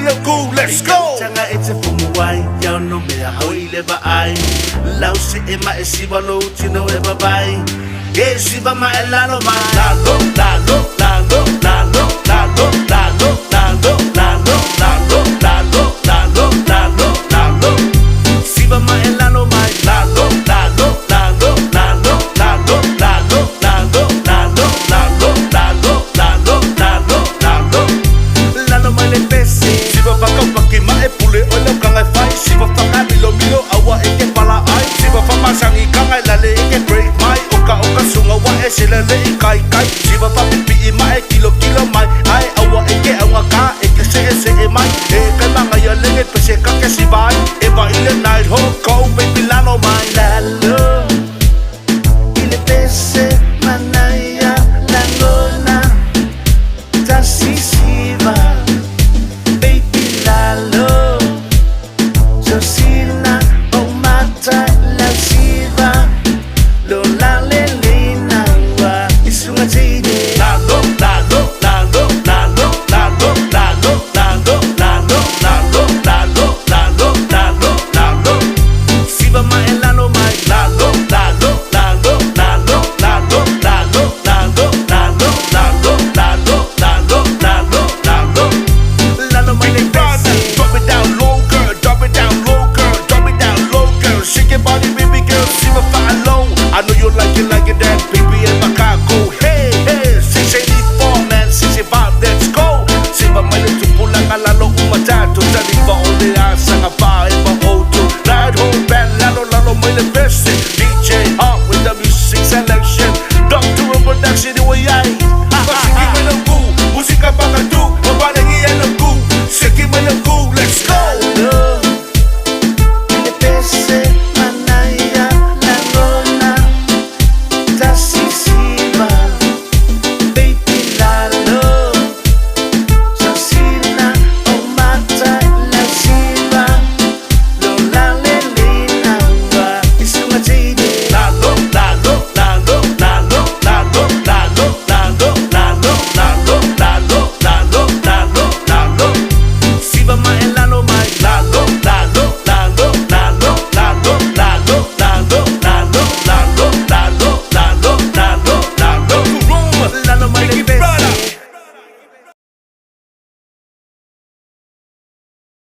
look cool, let's go. Tanga etse fumuwai, yao no mea hoi le ba ai. Lau se e ma e siwa lo tino e ba bai. E siwa ma e lalo ma lalo, lalo, lalo, lalo, lalo, lalo, lalo, lalo, lalo, lalo, lalo, lalo, lalo. Siwa ma e lalo ma lalo, lalo, lalo, lalo, lalo, lalo, lalo, lalo, lalo, lalo, lalo, lalo, lalo. Lalo ma le pese. Siwa waka waki ma e pule o leo kangai fai. Siwa waka milo milo awa e ke pala ai. Siwa whamasang i kangai lale e ke break mai. Oka sunga wa e selele i kai kai. Siwa wapipi i ma e kilo kilo mai. Ai awa e ke aunga ka e ke se e mai. E kai manga ia lenge pese ka ke siwai. E wa